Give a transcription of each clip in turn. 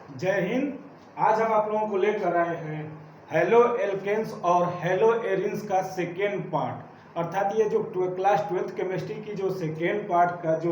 जय हिंद। आज हम आप लोगों को लेकर आए हैं हेलो एल्केन्स और हेलो एरिन्स का सेकेंड पार्ट, अर्थात ये जो क्लास 12th केमिस्ट्री की जो सेकेंड पार्ट का जो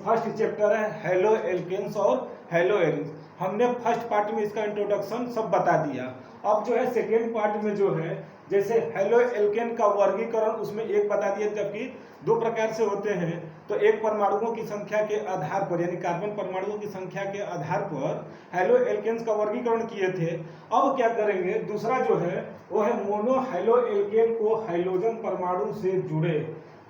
फर्स्ट चैप्टर है हेलो एल्केन्स और हेलो एरिन्स, हमने फर्स्ट पार्ट में इसका इंट्रोडक्शन सब बता दिया। अब जो है सेकेंड पार्ट में जो है जैसे हेलो एल्केन का वर्गीकरण उसमें एक बता दिया, जबकि दो प्रकार से होते हैं। तो एक परमाणुओं की संख्या के आधार पर यानी कार्बन परमाणुओं की संख्या के आधार पर हेलो एल्केन्स का वर्गीकरण किए थे। अब क्या करेंगे, दूसरा जो है वो है मोनो हेलो एल्केन को हाइड्रोजन परमाणु से जुड़े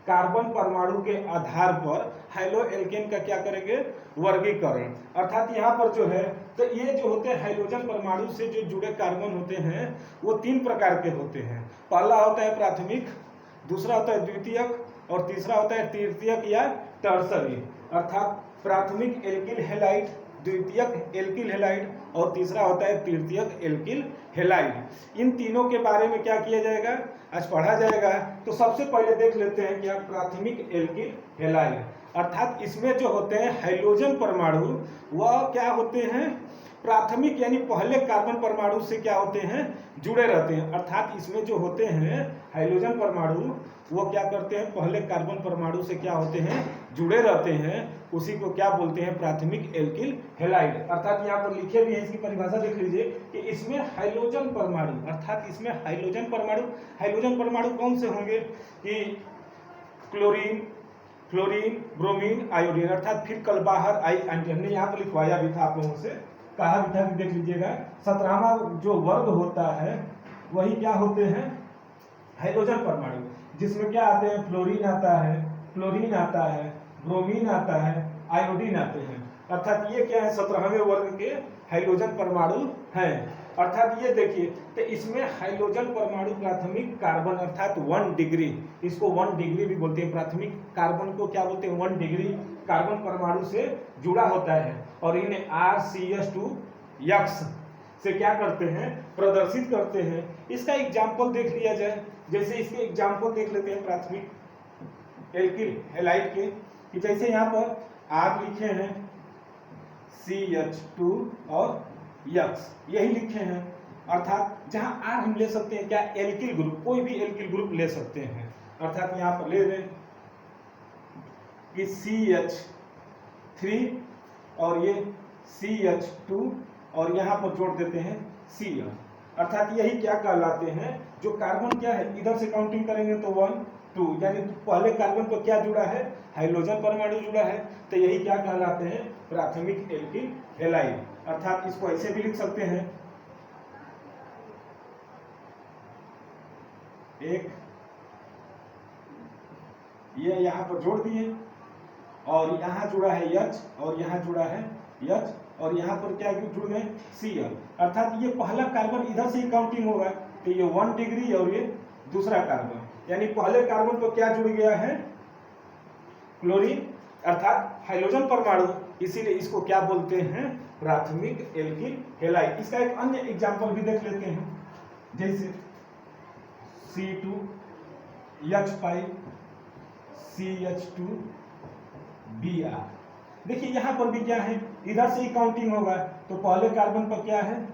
कार्बन परमाणु के आधार पर हेलो एल्केन का क्या करेंगे, वर्गीकरण। अर्थात यहाँ पर जो है तो ये जो होते हैं हाइड्रोजन परमाणु से जो जुड़े कार्बन होते हैं वो तीन प्रकार के होते हैं। पहला होता है प्राथमिक, दूसरा होता है द्वितीयक और तीसरा होता है तृतीयक या टर्सरी। अर्थात प्राथमिक एल्किल हैलाइड, द्वितीयक एल्किल हैलाइड और तीसरा होता है तृतीयक एल्किल हैलाइड। इन तीनों के बारे में क्या किया जाएगा, आज पढ़ा जाएगा। तो सबसे पहले देख लेते हैं क्या प्राथमिक एल्किल हैलाइड, अर्थात इसमें जो होते हैं हाइड्रोजन परमाणु वह क्या होते हैं, प्राथमिक यानी पहले कार्बन परमाणु से क्या होते हैं, जुड़े रहते हैं। अर्थात इसमें जो होते हैं हाइड्रोजन परमाणु वो क्या करते हैं, पहले कार्बन परमाणु से क्या होते हैं, जुड़े रहते हैं। उसी को क्या बोलते हैं, प्राथमिक एल्किल हैलाइड। अर्थात यहाँ पर लिखे भी है, इसकी परिभाषा देख लीजिए कि इसमें हाइड्रोजन परमाणु, अर्थात इसमें हाइड्रोजन परमाणु कौन से होंगे कि क्लोरीन, फ्लोरीन, ब्रोमीन, आयोडीन। अर्थात फिर कल बाहर आई हमने यहाँ पर लिखवाया भी था, आप लोगों से कहा भी था कि देख लीजिएगा 17वां जो वर्ग होता है वही क्या होते हैं, हाइड्रोजन परमाणु, जिसमें क्या आते हैं, फ्लोरीन आता है, क्लोरीन आता है, ब्रोमीन आता है, आयोडीन आते हैं। अर्थात ये क्या है, 17वें वर्ग के हाइड्रोजन परमाणु हैं। अर्थात ये देखिए तो इसमें हाइड्रोजन परमाणु प्राथमिक कार्बन अर्थात 1 डिग्री, इसको 1 डिग्री भी बोलते हैं, प्राथमिक कार्बन को क्या बोलते हैं, 1 डिग्री कार्बन परमाणु से जुड़ा होता है और इन्हें RCS2 यक्स से क्या करते हैं, प्रदर्शित करते हैं। इसका एग्जाम्पल देख लिया जाए, जैसे इसके एग्जाम्पल देख लेते हैं प्राथमिक एल्किल हैलाइड के, कि जैसे यहाँ पर R लिखे हैं CH2 और यक्स यही लिखे हैं। अर्थात जहां R हम ले सकते हैं क्या, एल्किल ग्रुप, कोई भी एल्किल ग्रुप ले सकते हैं। अर्थात यहां पर ले लें कि CH3 और ये CH2 और यहां पर जोड़ देते हैं Cl। अर्थात यही क्या कहलाते हैं, जो कार्बन क्या है, इधर से काउंटिंग करेंगे तो 1 2 यानी पहले कार्बन पर क्या जुड़ा है, हाइड्रोजन परमाणु जुड़ा है, तो यही क्या कहलाते हैं, प्राथमिक एल्किल हैलाइड। अर्थात इसको ऐसे भी लिख सकते हैं, एक ये यहां पर जोड़ दिए और यहां जुड़ा है H और यहां जुड़ा है H और यहां पर क्या जुड़ गए Cl। अर्थात ये पहला कार्बन इधर से ही काउंटिंग होगा, तो ये 1 डिग्री और ये दूसरा कार्बन, यानी पहले कार्बन पर क्या जुड़ गया है, क्लोरीन अर्थात हाइड्रोजन परमाणु, इसीलिए इसको क्या बोलते हैं, प्राथमिक एल्किल हैलाइड। इसका एक अन्य एग्जांपल भी देख लेते हैं, जैसे C2H5 CH2Br। देखिए यहां पर भी क्या है, इधर से ही काउंटिंग होगा, तो पहले कार्बन पर क्या है,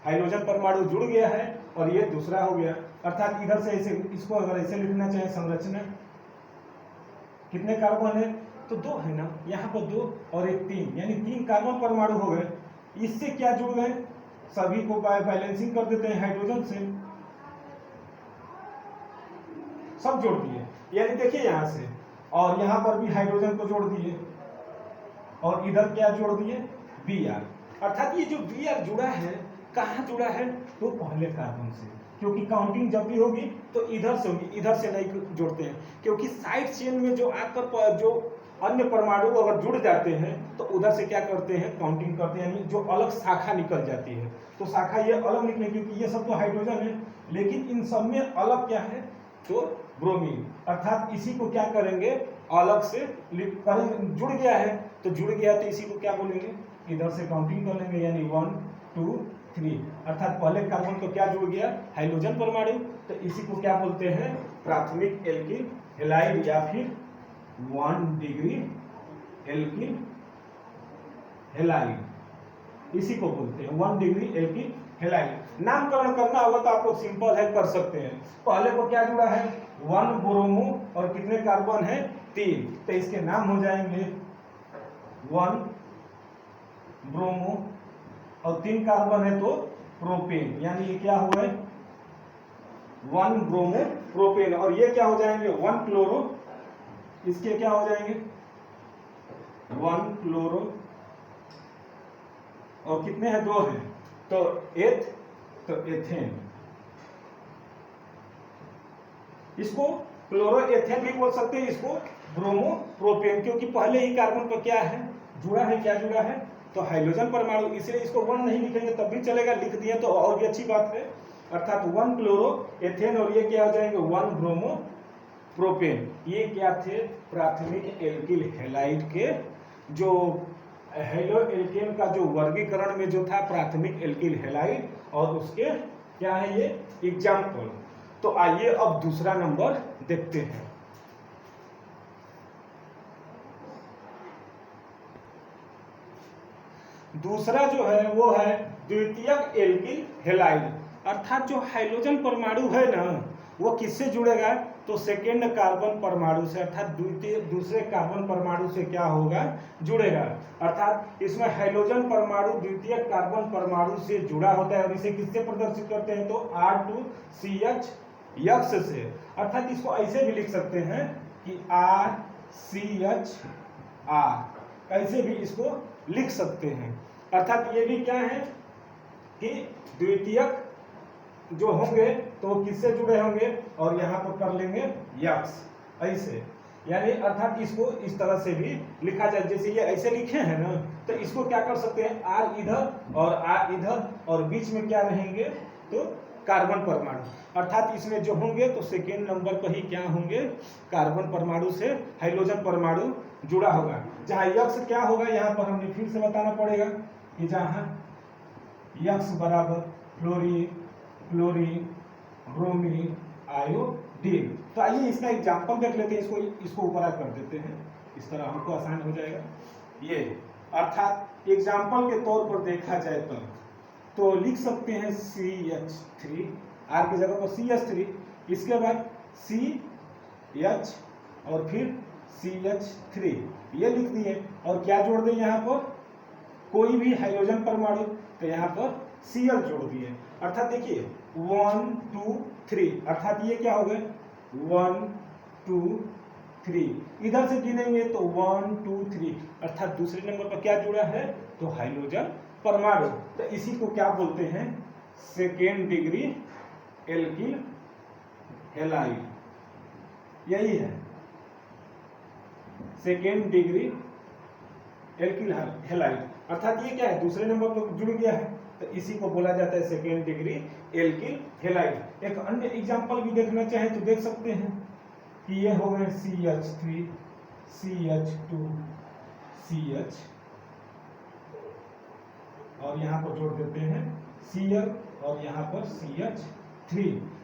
हाइड्रोजन परमाणु जुड़ गया है और ये दूसरा हो गया। अर्थात इधर से ऐसे, इसको अगर ऐसे लिखना चाहे संरचना, कितने कार्बन है, तो 2 है ना, यहाँ पर 2 और एक 3, यानी 3 कार्बन परमाणु हो गए। इससे क्या जुड़ गए, सभी को बैलेंसिंग कर देते हैं हाइड्रोजन से, सब जोड़ दिए, यानी देखिए यहाँ से और यहाँ पर भी हाइड्रोजन को जोड़ दिए और इधर क्या जोड़ दिए, Br। अर्थात ये जो Br जुड़ा है, कहाँ जुड़ा है, तो पहले कार्बन से, क्योंकि काउंटिंग जब भी होगी तो इधर से होगी, इधर से नहीं जोड़ते हैं, क्योंकि साइड चेन में जो आकर जो अन्य परमाणु अगर जुड़ जाते हैं तो उधर से क्या करते हैं, काउंटिंग करते हैं, यानी जो अलग शाखा निकल जाती है, तो शाखा ये अलग निकले, क्योंकि ये सब तो हाइड्रोजन है, लेकिन इन सब में अलग क्या है, तो ब्रोमीन। अर्थात इसी को क्या करेंगे, अलग से जुड़ गया है, तो जुड़ गया तो इसी को क्या बोलेंगे, इधर से काउंटिंग कर लेंगे, यानी 1 2 3। अर्थात पहले कार्बन को क्या जुड़ गया, हाइड्रोजन परमाणु, तो इसी को क्या बोलते हैं, प्राथमिक एल्किल हैलाइड या फिर 1 डिग्री एल्किल हैलाइड। इसी को बोलते हैं 1 डिग्री एल्किल हैलाइड। नामकरण करना होगा तो आप लोग सिंपल है कर सकते हैं। पहले को क्या जुड़ा है 1 ब्रोमो और कितने कार्बन है 3, तो इसके नाम हो जाएंगे 1 ब्रोमो और 3 कार्बन है तो प्रोपेन, यानी ये क्या हुआ है 1 ब्रोमो प्रोपेन। और ये क्या हो जाएंगे 1 क्लोरो, इसके क्या हो जाएंगे 1 क्लोरो और कितने हैं 2 हैं तो एथेन। इसको क्लोरो एथेन भी बोल सकते हैं, इसको ब्रोमो प्रोपेन, क्योंकि पहले ही कार्बन पर क्या है जुड़ा है, क्या जुड़ा है तो हाइड्रोजन परमाणु, इसलिए इसको 1 नहीं लिखेंगे तब भी चलेगा, लिख दिए तो और भी अच्छी बात है। अर्थात 1 क्लोरो एथेन और ये क्या हो जाएंगे 1 ब्रोमो प्रोपेन। ये क्या थे प्राथमिक एल्किल हैलाइड के जो हेलो एल्केन का जो वर्गीकरण में जो था प्राथमिक एल्किल हैलाइड, और उसके क्या है ये एग्जाम्पल। तो आइए अब दूसरा नंबर देखते हैं। दूसरा जो है वो है द्वितीयक एल्किल हैलाइड, अर्थात जो हाइड्रोजन परमाणु है ना वो किससे जुड़ेगा तो सेकेंड कार्बन परमाणु से, अर्थात दूसरे कार्बन परमाणु से क्या होगा जुड़ेगा। अर्थात इसमें हाइड्रोजन परमाणु द्वितीय कार्बन परमाणु से जुड़ा होता है और इसे किससे प्रदर्शित करते हैं तो R2CH यक्ष से। अर्थात इसको ऐसे भी लिख सकते हैं कि RCHR, ऐसे भी इसको लिख सकते हैं। अर्थात ये भी क्या है कि द्वितीयक जो होंगे तो वो किससे जुड़े होंगे और यहाँ पर कर लेंगे यक्ष ऐसे, यानी अर्थात इसको इस तरह से भी लिखा जाए, जैसे ये ऐसे लिखे हैं ना तो इसको क्या कर सकते हैं R इधर और R इधर और बीच में क्या रहेंगे तो कार्बन परमाणु। अर्थात इसमें जो होंगे तो सेकेंड नंबर पर ही क्या होंगे कार्बन परमाणु से हाइड्रोजन परमाणु जुड़ा होगा। जहाँ यक्ष क्या होगा यहाँ पर हमें फिर से बताना पड़ेगा कि जहाँ यक्ष बराबर फ्लोरीन, क्लोरीन, ब्रोमीन, आयोडीन। तो आइए इसका एग्जाम्पल देख लेते हैं, इसको ऊपर कर देते हैं, इस तरह हमको आसान हो जाएगा ये। अर्थात एग्जाम्पल के तौर पर देखा जाए तो लिख सकते हैं CH3, R की जगह पर CH3, इसके बाद CH और फिर CH3 ये लिख दिए और क्या जोड़ दें यहाँ पर कोई भी हाइड्रोजन परमाणु, तो यहाँ पर Cl जोड़ दिए। अर्थात देखिए 1 2 3, अर्थात ये क्या हो गए 1 2 3, इधर से गिनेंगे तो 1 2 3, अर्थात दूसरे नंबर पर क्या जुड़ा है तो हाइड्रोजन परमाणु। तो इसी को क्या बोलते हैं सेकेंड डिग्री एल्किल हैलाइड, यही है सेकेंड डिग्री एल्किल हैलाइड। अर्थात ये क्या है दूसरे नंबर पर जुड़ गया है तो इसी को बोला जाता है सेकेंड डिग्री एल्किल हैलाइड। एक अन्य एग्जांपल भी देखना चाहे तो देख सकते हैं कि ये हो गए CH3 CH2 CH और यहाँ पर जोड़ देते हैं Cl और यहाँ पर CH3।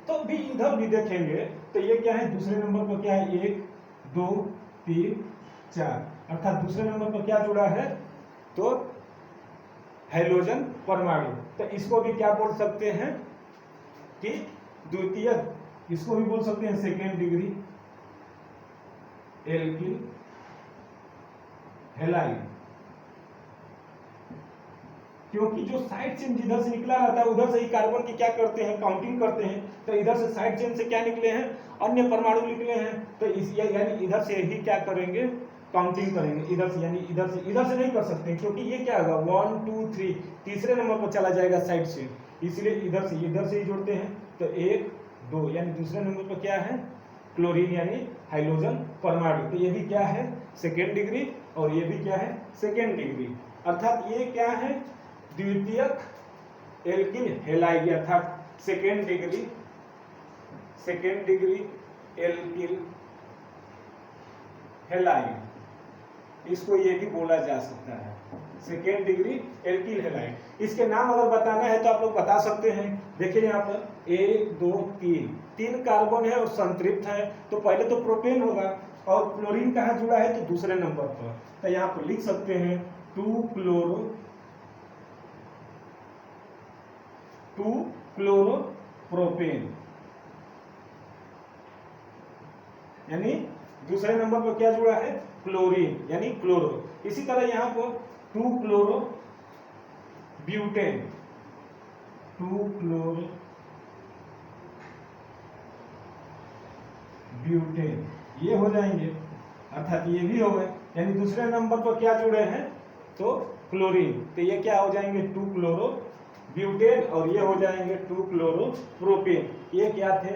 तो भी इधर भी देखेंगे तो ये क्या है दूसरे नंबर पर क्या है 1 2 3 4, अर्थात दूसरे नंबर पर क्या जुड़ा है तो हाइड्रोजन परमाणु। तो इसको भी क्या बोल सकते हैं कि द्वितीय, इसको भी बोल सकते हैं सेकेंड डिग्री एल्किल हैलाइड, क्योंकि जो साइड चेन जिधर से निकला रहता है उधर से ही कार्बन की क्या करते हैं काउंटिंग करते हैं। तो इधर से साइड चेन से क्या निकले हैं अन्य परमाणु निकले हैं, तो इस यानी इधर से ही क्या करेंगे काउंटिंग करेंगे, इधर से यानी इधर से नहीं कर सकते क्योंकि ये क्या होगा 1 2 3 तीसरे नंबर पर चला जाएगा साइड से, इसलिए इधर से ही जोड़ते हैं। तो 1 2 यानी दूसरे नंबर पर क्या है क्लोरीन यानी हाइड्रोजन परमाणु। तो ये भी क्या है सेकेंड डिग्री और ये भी क्या है सेकेंड डिग्री। अर्थात ये क्या है द्वितीयक एल्किल हैलाइड, अर्थात सेकेंड डिग्री एल्किल हैलाइड, इसको ये भी बोला जा सकता है सेकेंड डिग्री एल्किल हैलाइड। इसके नाम अगर बताना है तो आप लोग बता सकते हैं। देखिए यहाँ पर 1 2 3 कार्बन है और संतृप्त है, तो पहले तो प्रोपेन होगा और क्लोरीन कहाँ जुड़ा है तो दूसरे नंबर पर, तो यहाँ पर लिख सकते हैं 2 क्लोरो 2 क्लोरोप्रोपेन, यानी दूसरे नंबर पर क्या जुड़ा है, क्लोरीन यानी क्लोरो। इसी तरह यहाँ पर 2 क्लोरो ब्यूटेन, 2 क्लोरो ब्यूटेन, ये हो जाएंगे, अर्थात ये भी हो गए। यानी दूसरे नंबर पर क्या जुड़े हैं, तो क्लोरीन, तो ये क्या हो जाएंगे 2 क्लोरो ब्यूटेन, और ये हो जाएंगे 2 क्लोरो प्रोपेन। ये क्या थे,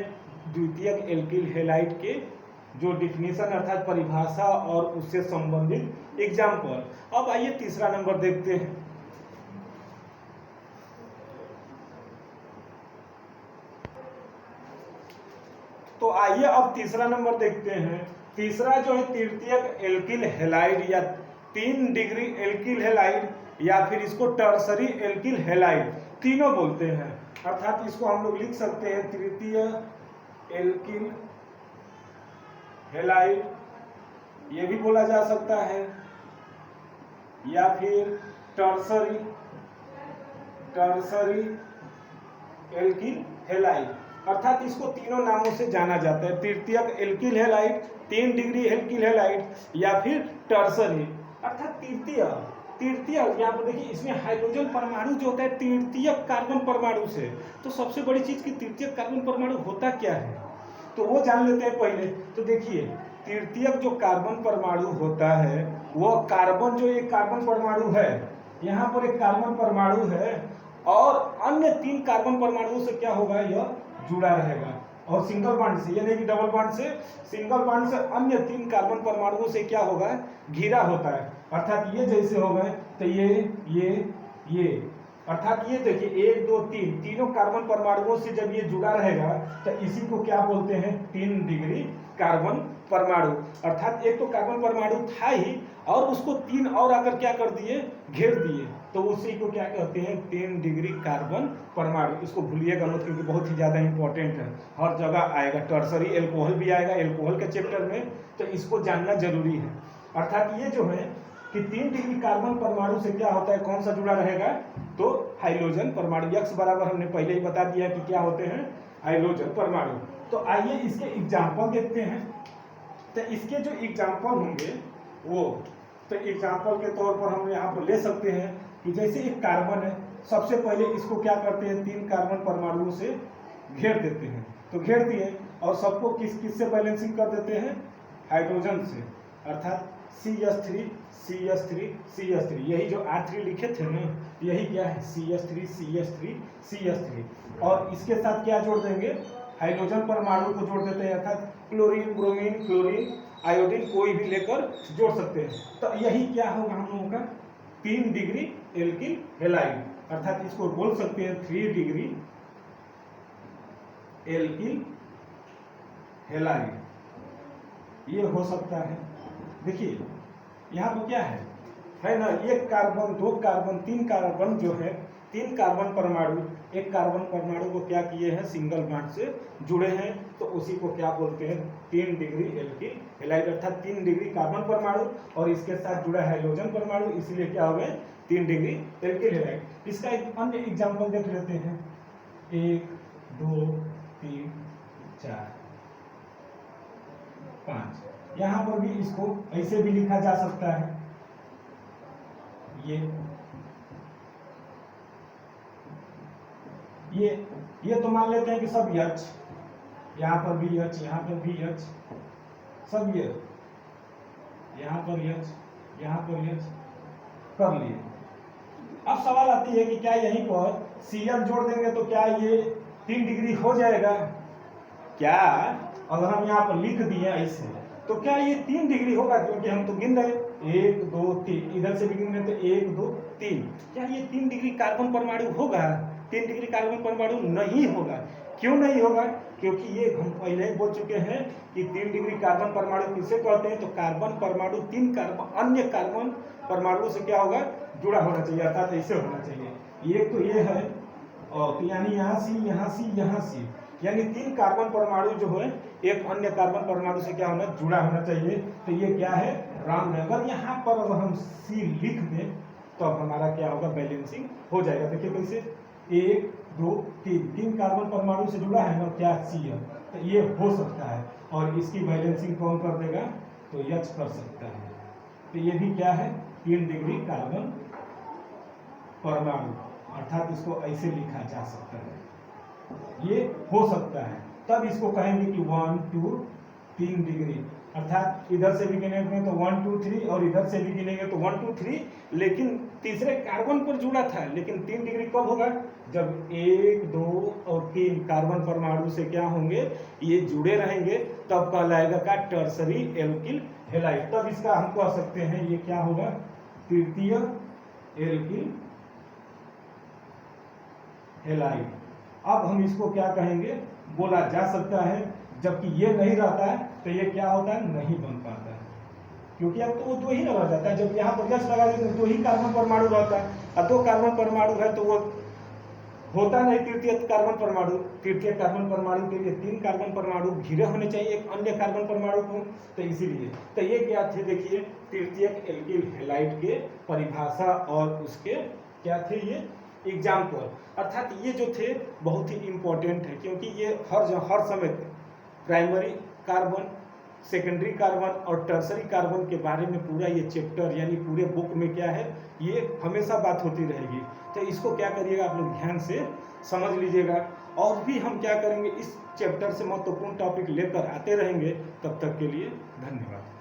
द्वितीयक एल्किल हैलाइड के जो डिफिनीशन अर्थात परिभाषा और उससे संबंधित एग्जाम्पल। अब आइए तीसरा नंबर देखते हैं। तो आइए अब तीसरा नंबर देखते हैं। तीसरा जो है तृतीयक एल्किल हैलाइड या 3 डिग्री एल्किल हैलाइड, या फिर इसको टर्सरी एल्किल हैलाइड तीनों बोलते हैं। अर्थात इसको हम लोग लिख सकते हैं तृतीय एल्किल हैलाइड, ये भी बोला जा सकता है, या फिर टर्सरी एल्किल हैलाइड। अर्थात इसको तीनों नामों से जाना जाता है, तृतीयक alkyl halide, 3 degree alkyl halide, या फिर टर्सरी। अर्थात तृतीय यहाँ पर देखिए, इसमें हाइड्रोजन परमाणु जो होता है तृतीयक कार्बन परमाणु से, तो सबसे बड़ी चीज की तृतीयक कार्बन परमाणु होता क्या है, तो वो जान लेते हैं पहले। तो देखिए तृतीयक जो कार्बन परमाणु होता है, वो कार्बन जो एक कार्बन परमाणु है, यहाँ पर एक कार्बन परमाणु है और अन्य 3 कार्बन परमाणुओं से क्या होगा, यह जुड़ा रहेगा, और सिंगल बॉन्ड से, ये नहीं कि डबल बॉन्ड से, सिंगल बॉन्ड से अन्य 3 कार्बन परमाणुओं से क्या होगा, घिरा होता है। अर्थात ये जैसे हो गए, तो ये अर्थात ये देखिए 1 2 3 तीनों कार्बन परमाणुओं से जब ये जुड़ा रहेगा तो इसी को क्या बोलते हैं, 3 डिग्री कार्बन परमाणु। अर्थात एक तो कार्बन परमाणु था ही और उसको 3 और आकर क्या कर दिए, घेर दिए, तो उसी को क्या कहते हैं, 3 डिग्री कार्बन परमाणु। इसको भूलिएगा मत, क्योंकि बहुत ही ज्यादा इंपॉर्टेंट है, हर जगह आएगा, टर्सरी एल्कोहल भी आएगा एल्कोहल के चैप्टर में, तो इसको जानना जरूरी है। अर्थात ये जो है कि 3 डिग्री कार्बन परमाणु से क्या होता है, कौन सा जुड़ा रहेगा, तो हाइड्रोजन परमाणु। यक्स बराबर हमने पहले ही बता दिया कि क्या होते हैं, हाइड्रोजन परमाणु। तो आइए इसके एग्जाम्पल देखते हैं। तो इसके जो एग्जाम्पल होंगे वो, तो एग्जाम्पल के तौर पर हम यहाँ पर ले सकते हैं कि जैसे एक कार्बन है, सबसे पहले इसको क्या करते हैं, 3 कार्बन परमाणुओं से घेर देते हैं, तो घेर दिए और सबको किस से बैलेंसिंग कर देते हैं, हाइड्रोजन से। अर्थात CH3 CH3 CH3, यही जो R3 लिखे थे ना, यही क्या है, CH3 CH3 CH3, और इसके साथ क्या जोड़ देंगे, हाइड्रोजन परमाणु को जोड़ देते हैं। अर्थात क्लोरीन, ब्रोमीन, क्लोरीन, आयोडीन कोई भी लेकर जोड़ सकते हैं। तो यही क्या होगा हम लोगों का, 3 डिग्री एल्किल हैलाइड। अर्थात इसको बोल सकते हैं 3 डिग्री एल्किल हैलाइड, ये हो सकता है। देखिए यहाँ पर क्या है ना, 1 कार्बन 2 कार्बन 3 कार्बन जो है, 3 कार्बन परमाणु, एक कार्बन परमाणु को क्या किए हैं, सिंगल बॉन्ड से जुड़े हैं, तो उसी को क्या बोलते हैं, 3 डिग्री एल्किल हैलाइड। अर्थात 3 डिग्री कार्बन परमाणु और इसके साथ जुड़ा हाइड्रोजन परमाणु, इसलिए क्या हो गए, 3 डिग्री एल्किल हैलाइड। इसका एक अन्य एग्जाम्पल देख लेते हैं, 1 2 3 4 5। यहाँ पर भी इसको ऐसे भी लिखा जा सकता है, ये तो मान लेते हैं कि सब H, यहाँ पर भी H, यहाँ पर भी H, सब ये, यहाँ पर H, यहाँ पर H कर लिए। अब सवाल आती है कि क्या यहीं पर Cl जोड़ देंगे तो क्या ये 3 डिग्री हो जाएगा क्या, अगर हम यहाँ पर लिख दिए ऐसे, तो क्या ये 3 डिग्री होगा, क्योंकि हम तो गिन रहे 1 2 3, इधर से भी गिन रहे थे 1 2 3, क्या ये 3 डिग्री कार्बन परमाणु होगा, 3 डिग्री कार्बन परमाणु नहीं होगा। क्यों नहीं होगा, क्योंकि ये हम पहले ही बोल चुके हैं कि 3 डिग्री कार्बन परमाणु किसे कहते हैं, तो कार्बन परमाणु 3 कार्बन अन्य कार्बन परमाणुओं से क्या होगा, जुड़ा होना चाहिए, अर्थात ऐसे होना चाहिए। ये तो ये है, और तो यानी यहाँ सी यहाँ सी यहाँ सी, यानी 3 कार्बन परमाणु जो है एक अन्य कार्बन परमाणु से क्या होना, जुड़ा होना चाहिए। तो ये क्या है, रॉन्ग है। अगर यहाँ पर अगर हम सी लिख दें तो अब हमारा क्या होगा, बैलेंसिंग हो जाएगा। देखिए कैसे, 1 2 3 कार्बन परमाणु से जुड़ा है ना, क्या Cl, तो ये हो सकता है। और इसकी बैलेंसिंग कौन कर देगा, तो H कर सकता है। तो ये भी क्या है, 3 डिग्री कार्बन परमाणु, अर्थात इसको ऐसे लिखा जा सकता है, ये हो सकता है। तब इसको कहेंगे कि 1 2 3 डिग्री, अर्थात इधर से भी गिनेंगे तो 1 2 3 और इधर से भी गिनेंगे तो 1 2 3, लेकिन तीसरे कार्बन पर जुड़ा था। लेकिन 3 डिग्री कब होगा, जब 1 2 और 3 कार्बन परमाणु से क्या होंगे, ये जुड़े रहेंगे, तब कहलाएगा का टर्सरी एल्किल हैलाइड। तब इसका हम कह सकते हैं ये क्या होगा, तृतीय एल्किल हैलाइड। अब हम इसको क्या कहेंगे, बोला जा सकता है, जबकि ये नहीं रहता है तो ये क्या होता है, नहीं बन पाता है, क्योंकि अब तो वो 2 ही रह जाता है। जब यहाँ पर जस्ट लगा देते 2 ही कार्बन परमाणु रहता है, और 2 कार्बन परमाणु है तो वो होता नहीं तृतीय कार्बन परमाणु। तृतीय कार्बन परमाणु के लिए 3 कार्बन परमाणु घिरे होने चाहिए एक अन्य कार्बन परमाणु को, तो इसीलिए तो ये क्या थे, देखिए तृतीय एल्किल हैलाइड के परिभाषा और उसके क्या थे ये एग्जाम्पल। अर्थात ये जो थे बहुत ही इम्पोर्टेंट है, क्योंकि ये हर समय प्राइमरी कार्बन, सेकेंडरी कार्बन और टर्सरी कार्बन के बारे में पूरा ये चैप्टर यानी पूरे बुक में क्या है, ये हमेशा बात होती रहेगी। तो इसको क्या करिएगा, आप लोग ध्यान से समझ लीजिएगा। और भी हम क्या करेंगे, इस चैप्टर से महत्वपूर्ण टॉपिक लेकर आते रहेंगे। तब तक के लिए धन्यवाद।